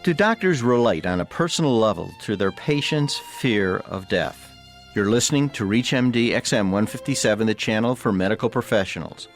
Do doctors relate on a personal level to their patients' fear of death? You're listening to ReachMD XM 157, the channel for medical professionals.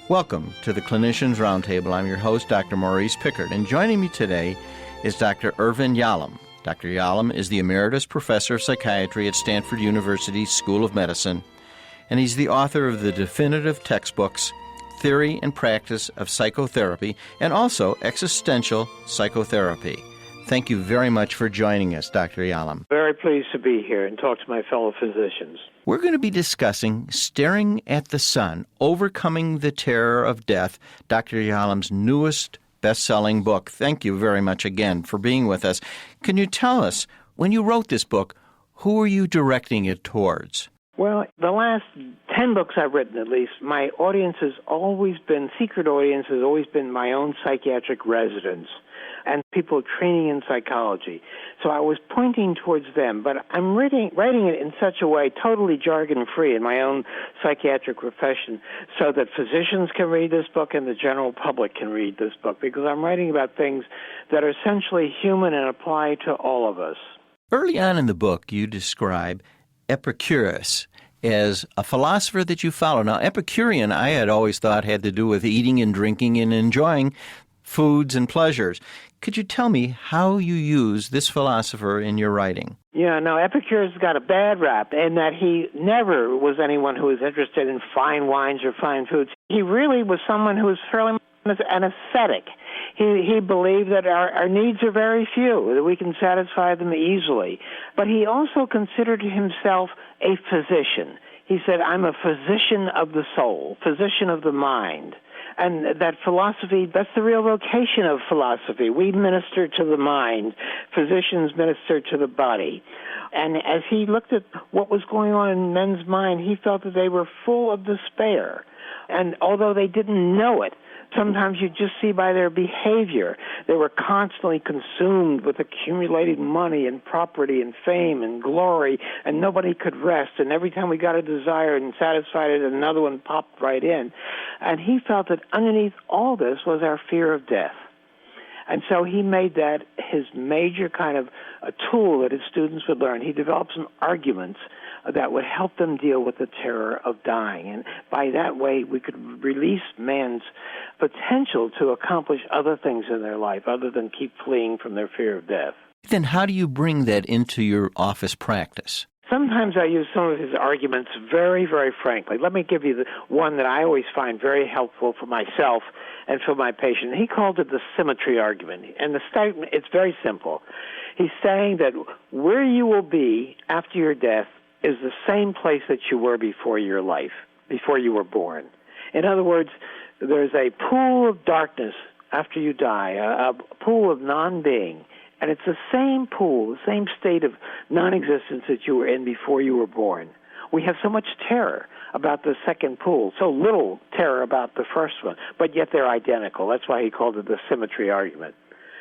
Welcome to the Clinicians Roundtable. I'm your host, Dr. Maurie Pickard, and joining me today is Dr. Irvin Yalom. Dr. Yalom is the emeritus professor of psychiatry at Stanford University School of Medicine, and he's the author of the definitive textbooks, Theory and Practice of Psychotherapy, and also Existential Psychotherapy. Thank you very much for joining us, Dr. Yalom. Very pleased to be here and talk to my fellow physicians. We're going to be discussing Staring at the Sun, Overcoming the Terror of Death, Dr. Yalom's newest best-selling book. Thank you very much again for being with us. Can you tell us, when you wrote this book, who were you directing it towards? Well, the last 10 books I've written, at least, my audience has always been, secret audience has always been my own psychiatric residents and people training in psychology. So I was pointing towards them, but I'm writing it in such a way, totally jargon-free in my own psychiatric profession, so that physicians can read this book and the general public can read this book, because I'm writing about things that are essentially human and apply to all of us. Early on in the book, you describe Epicurus as a philosopher that you follow. Now, Epicurean, I had always thought, had to do with eating and drinking and enjoying foods and pleasures. Could you tell me how you use this philosopher in your writing? Yeah, no, Epicurus got a bad rap in that he never was anyone who was interested in fine wines or fine foods. He really was someone who was fairly an ascetic. He believed that our needs are very few, that we can satisfy them easily. But he also considered himself a physician. He said, I'm a physician of the soul, physician of the mind. And that philosophy, that's the real vocation of philosophy. We minister to the mind. Physicians minister to the body. And as he looked at what was going on in men's mind, he felt that they were full of despair. And although they didn't know it, sometimes you just see by their behavior, they were constantly consumed with accumulated money and property and fame and glory, and nobody could rest. And every time we got a desire and satisfied it, another one popped right in. And he felt that underneath all this was our fear of death. And so he made that his major kind of a tool that his students would learn. He developed some arguments that would help them deal with the terror of dying. And by that way, we could release man's potential to accomplish other things in their life other than keep fleeing from their fear of death. Then how do you bring that into your office practice? Sometimes I use some of his arguments very, very frankly. Let me give you the one that I always find very helpful for myself and for my patient. He called it the symmetry argument. And the statement, it's very simple. He's saying that where you will be after your death is the same place that you were before your life, before you were born. In other words, there's a pool of darkness after you die, a pool of non-being, and it's the same pool, the same state of non-existence that you were in before you were born. We have so much terror about the second pool, so little terror about the first one, but yet they're identical. That's why he called it the symmetry argument.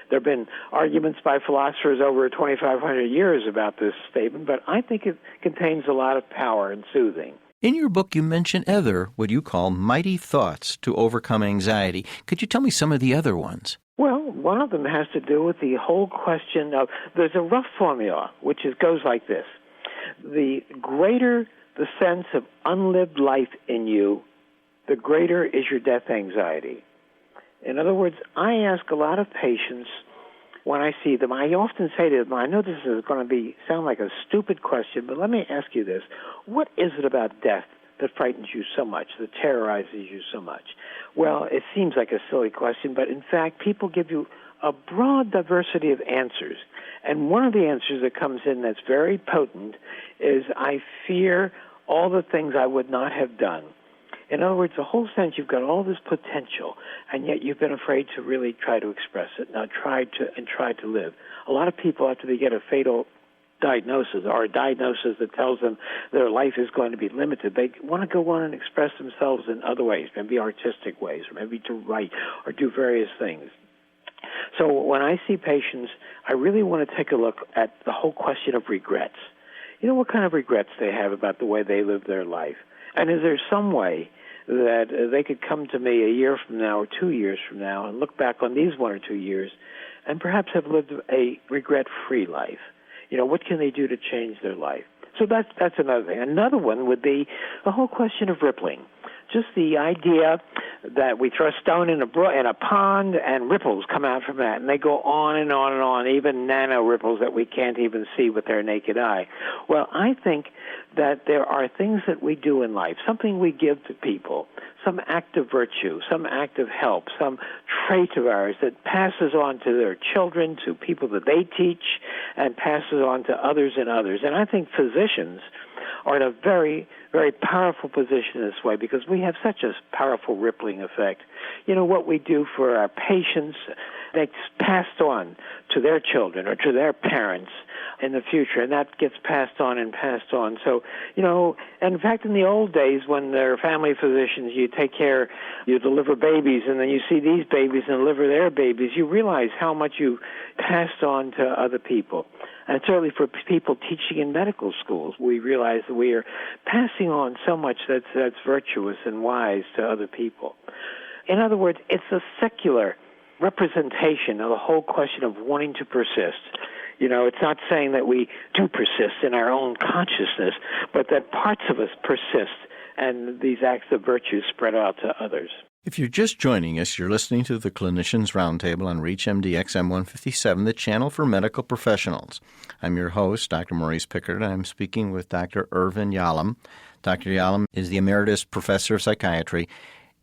There have been arguments by philosophers over 2,500 years about this statement, but I think it contains a lot of power and soothing. In your book, you mention other, what you call, mighty thoughts to overcome anxiety. Could you tell me some of the other ones? Well, one of them has to do with the whole question of, there's a rough formula, which goes like this. The greater the sense of unlived life in you, the greater is your death anxiety. In other words, I ask a lot of patients when I see them, I often say to them, I know this is going to sound like a stupid question, but let me ask you this. What is it about death that frightens you so much, that terrorizes you so much? Well, it seems like a silly question, but in fact, people give you a broad diversity of answers. And one of the answers that comes in that's very potent is, I fear all the things I would not have done. In other words, the whole sense you've got all this potential, and yet you've been afraid to really try to express it. Now try to live. A lot of people, after they get a fatal diagnosis or a diagnosis that tells them their life is going to be limited, they want to go on and express themselves in other ways, maybe artistic ways, or maybe to write or do various things. So when I see patients, I really want to take a look at the whole question of regrets. You know, what kind of regrets they have about the way they live their life. And is there some way that they could come to me a year from now or 2 years from now and look back on these 1 or 2 years and perhaps have lived a regret-free life. What can they do to change their life? So that's another thing. Another one would be the whole question of rippling. Just the idea that we throw a stone in a pond and ripples come out from that, and they go on and on and on, even nano ripples that we can't even see with our naked eye. Well, I think that there are things that we do in life, something we give to people, some act of virtue, some act of help, some trait of ours that passes on to their children, to people that they teach, and passes on to others and others. And I think physicians are in a very, very powerful position this way because we have such a powerful rippling effect. What we do for our patients, that's passed on to their children or to their parents in the future, and that gets passed on and passed on. So, and in fact, in the old days when they're family physicians, you deliver babies, and then you see these babies and deliver their babies, you realize how much you passed on to other people. And certainly for people teaching in medical schools, we realize that we are passing on so much that's virtuous and wise to other people. In other words, it's a secular representation of the whole question of wanting to persist. It's not saying that we do persist in our own consciousness, but that parts of us persist and these acts of virtue spread out to others. If you're just joining us, you're listening to the Clinicians Roundtable on ReachMD XM 157, the channel for medical professionals. I'm your host, Dr. Maurie Pickard, and I'm speaking with Dr. Irvin Yalom. Dr. Yalom is the emeritus professor of psychiatry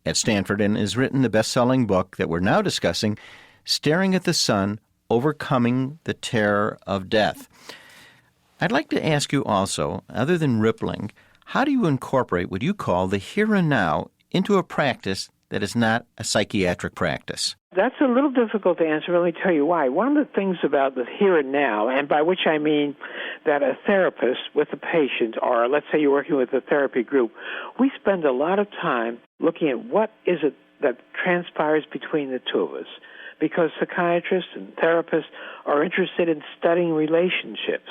at Stanford and has written the best-selling book that we're now discussing, Staring at the Sun, Overcoming the Terror of Death. I'd like to ask you also, other than rippling, how do you incorporate what you call the here and now into a practice that is not a psychiatric practice? That's a little difficult to answer. Let me tell you why. One of the things about the here and now, and by which I mean that a therapist with a patient, or let's say you're working with a therapy group, we spend a lot of time looking at what is it that transpires between the two of us. Because psychiatrists and therapists are interested in studying relationships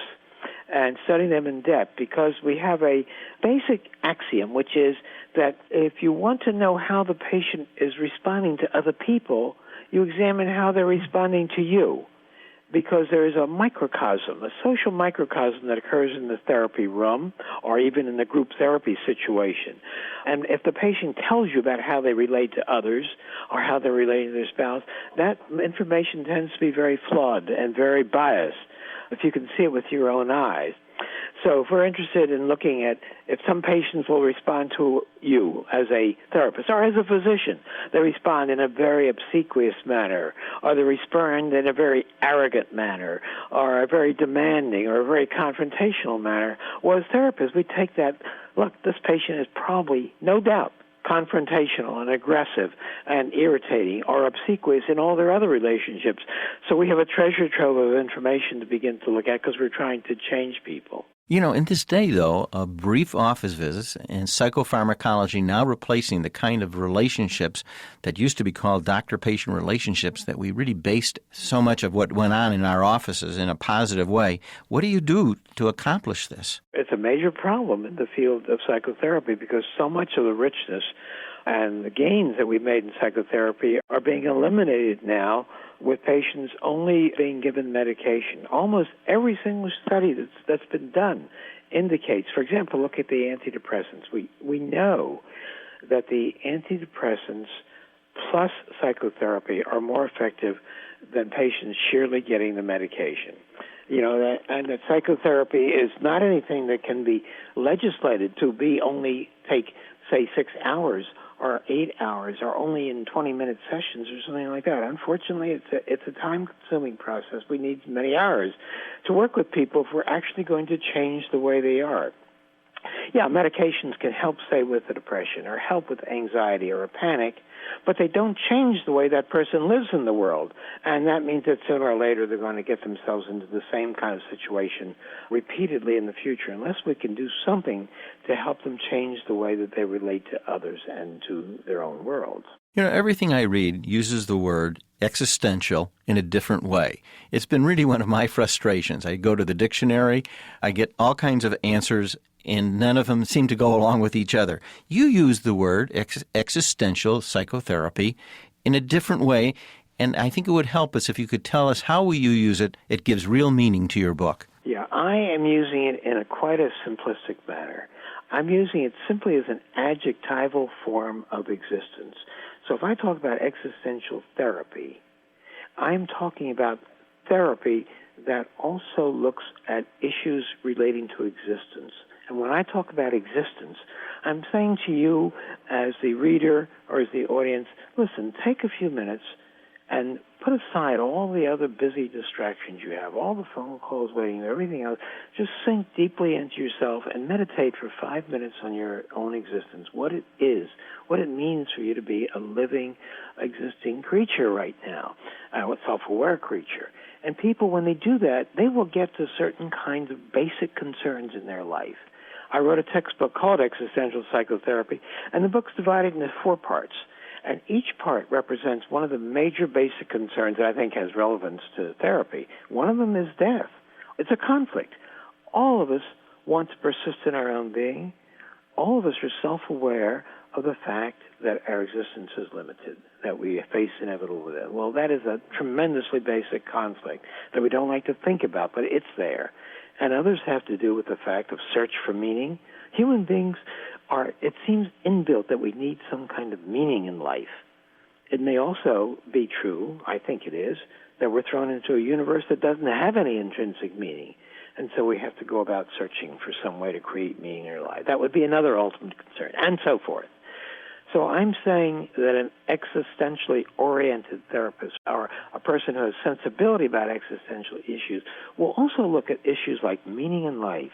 and studying them in depth, because we have a basic axiom, which is that if you want to know how the patient is responding to other people, you examine how they're responding to you, because there is a microcosm, a social microcosm that occurs in the therapy room or even in the group therapy situation. And if the patient tells you about how they relate to others or how they're relating to their spouse, that information tends to be very flawed and very biased if you can see it with your own eyes. So if we're interested in looking at if some patients will respond to you as a therapist or as a physician, they respond in a very obsequious manner, or they respond in a very arrogant manner, or a very demanding or a very confrontational manner, well, as therapists, we take that, look, this patient is probably, no doubt, confrontational and aggressive and irritating or obsequious in all their other relationships. So we have a treasure trove of information to begin to look at because we're trying to change people. In this day, though, of brief office visits and psychopharmacology now replacing the kind of relationships that used to be called doctor-patient relationships that we really based so much of what went on in our offices in a positive way, what do you do to accomplish this? It's a major problem in the field of psychotherapy because so much of the richness and the gains that we've made in psychotherapy are being eliminated now with patients only being given medication. Almost every single study that's been done indicates, for example, look at the antidepressants. We know that the antidepressants plus psychotherapy are more effective than patients sheerly getting the medication. And that psychotherapy is not anything that can be legislated to be only take, say, 6 hours or 8 hours or only in 20-minute sessions or something like that. Unfortunately, it's a time-consuming process. We need many hours to work with people if we're actually going to change the way they are. Yeah, medications can help, say, with a depression or help with anxiety or a panic, but they don't change the way that person lives in the world. And that means that sooner or later they're going to get themselves into the same kind of situation repeatedly in the future, unless we can do something to help them change the way that they relate to others and to their own worlds. Everything I read uses the word existential in a different way. It's been really one of my frustrations. I go to the dictionary, I get all kinds of answers and none of them seem to go along with each other. You use the word existential psychotherapy in a different way, and I think it would help us if you could tell us how you use it. It gives real meaning to your book. Yeah, I am using it in quite a simplistic manner. I'm using it simply as an adjectival form of existence. So if I talk about existential therapy, I'm talking about therapy that also looks at issues relating to existence. And when I talk about existence, I'm saying to you as the reader or as the audience, listen, take a few minutes and put aside all the other busy distractions you have, all the phone calls waiting, everything else. Just sink deeply into yourself and meditate for 5 minutes on your own existence, what it is, what it means for you to be a living, existing creature right now, a self-aware creature. And people, when they do that, they will get to certain kinds of basic concerns in their life. I wrote a textbook called Existential Psychotherapy, and the book's divided into 4 parts. And each part represents one of the major basic concerns that I think has relevance to therapy. One of them is death. It's a conflict. All of us want to persist in our own being. All of us are self-aware of the fact that our existence is limited, that we face inevitable death. Well, that is a tremendously basic conflict that we don't like to think about, but it's there. And others have to do with the fact of search for meaning. Human beings it seems inbuilt that we need some kind of meaning in life. It may also be true, I think it is, that we're thrown into a universe that doesn't have any intrinsic meaning. And so we have to go about searching for some way to create meaning in our life. That would be another ultimate concern, and so forth. So I'm saying that an existentially oriented therapist or a person who has sensibility about existential issues will also look at issues like meaning in life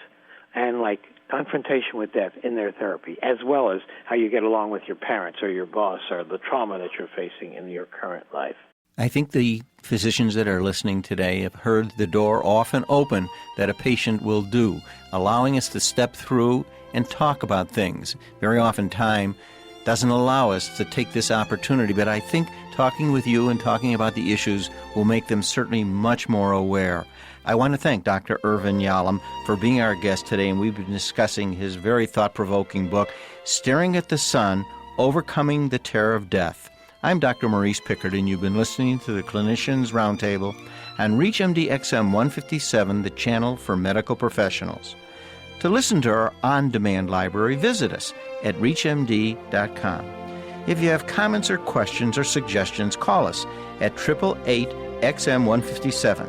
and like confrontation with death in their therapy, as well as how you get along with your parents or your boss or the trauma that you're facing in your current life. I think the physicians that are listening today have heard the door often open that a patient will do, allowing us to step through and talk about things. Very often time doesn't allow us to take this opportunity, but I think talking with you and talking about the issues will make them certainly much more aware. I want to thank Dr. Irvin Yalom for being our guest today, and we've been discussing his very thought-provoking book, Staring at the Sun, Overcoming the Terror of Death. I'm Dr. Maurice Pickard, and you've been listening to the Clinicians Roundtable on ReachMD XM 157, the channel for medical professionals. To listen to our on-demand library, visit us at reachmd.com. If you have comments or questions or suggestions, call us at 888-XM157.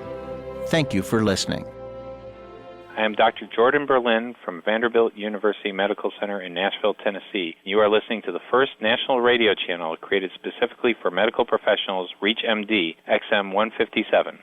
Thank you for listening. I am Dr. Jordan Berlin from Vanderbilt University Medical Center in Nashville, Tennessee. You are listening to the first national radio channel created specifically for medical professionals, ReachMD XM 157.